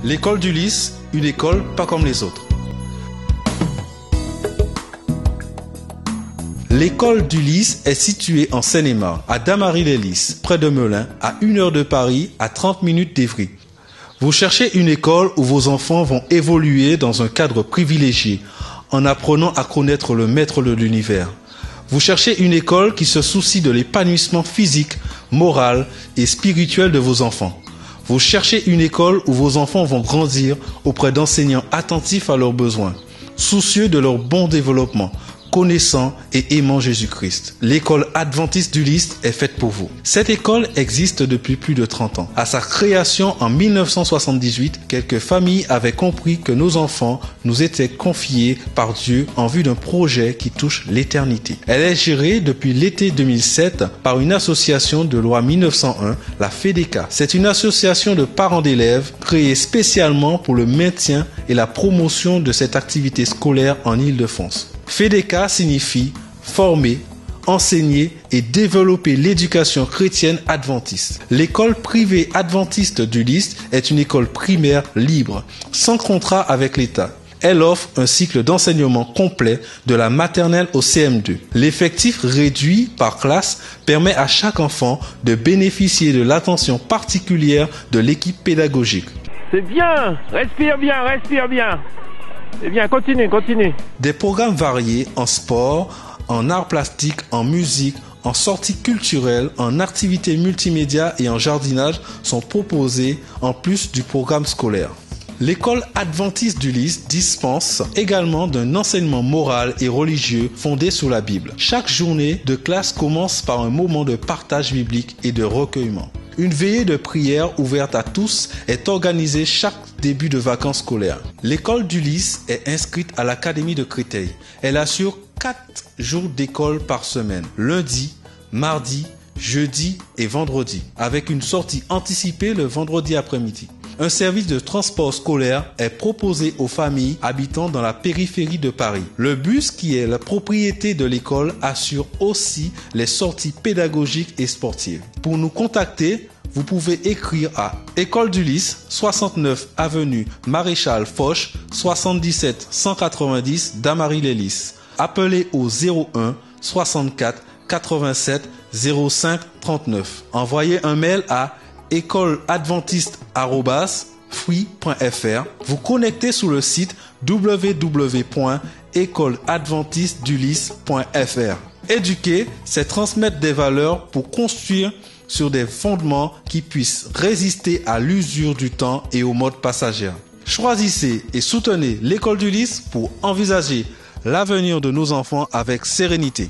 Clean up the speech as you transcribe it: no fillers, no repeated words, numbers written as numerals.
L'école du Lys, une école pas comme les autres. L'école du Lys est située en Seine-et-Marne, à Damary-les-Lys, près de Melun, à 1 heure de Paris, à 30 minutes d'Évry. Vous cherchez une école où vos enfants vont évoluer dans un cadre privilégié, en apprenant à connaître le maître de l'univers. Vous cherchez une école qui se soucie de l'épanouissement physique, moral et spirituel de vos enfants. Vous cherchez une école où vos enfants vont grandir auprès d'enseignants attentifs à leurs besoins, soucieux de leur bon développement, connaissant et aimant Jésus-Christ. L'école adventiste du Lys est faite pour vous. Cette école existe depuis plus de 30 ans. À sa création en 1978, quelques familles avaient compris que nos enfants nous étaient confiés par Dieu en vue d'un projet qui touche l'éternité. Elle est gérée depuis l'été 2007 par une association de loi 1901, la FEDECA. C'est une association de parents d'élèves créée spécialement pour le maintien et la promotion de cette activité scolaire en Île-de-France. FEDECA signifie former, enseigner et développer l'éducation chrétienne adventiste. L'école privée adventiste du Lys est une école primaire libre, sans contrat avec l'État. Elle offre un cycle d'enseignement complet de la maternelle au CM2. L'effectif réduit par classe permet à chaque enfant de bénéficier de l'attention particulière de l'équipe pédagogique. C'est bien, respire bien, respire bien. Eh bien, continue. Des programmes variés en sport, en arts plastiques, en musique, en sorties culturelles, en activités multimédia et en jardinage sont proposés en plus du programme scolaire. L'école adventiste du Lys dispense également d'un enseignement moral et religieux fondé sur la Bible. Chaque journée de classe commence par un moment de partage biblique et de recueillement. Une veillée de prière ouverte à tous est organisée chaque début de vacances scolaires. L'école du Lys est inscrite à l'Académie de Créteil. Elle assure 4 jours d'école par semaine, lundi, mardi, jeudi et vendredi, avec une sortie anticipée le vendredi après-midi. Un service de transport scolaire est proposé aux familles habitant dans la périphérie de Paris. Le bus, qui est la propriété de l'école, assure aussi les sorties pédagogiques et sportives. Pour nous contacter, vous pouvez écrire à École du Lys, 69 avenue Maréchal Foch, 77 190 Damary-les-Lys. Appelez au 01 64 87 05 39. Envoyez un mail à écoleadventiste@free.fr. Vous connectez sur le site www.écoleadventistedulys.fr. Éduquer, c'est transmettre des valeurs pour construire sur des fondements qui puissent résister à l'usure du temps et aux modes passagères. Choisissez et soutenez l'école du Lys pour envisager l'avenir de nos enfants avec sérénité.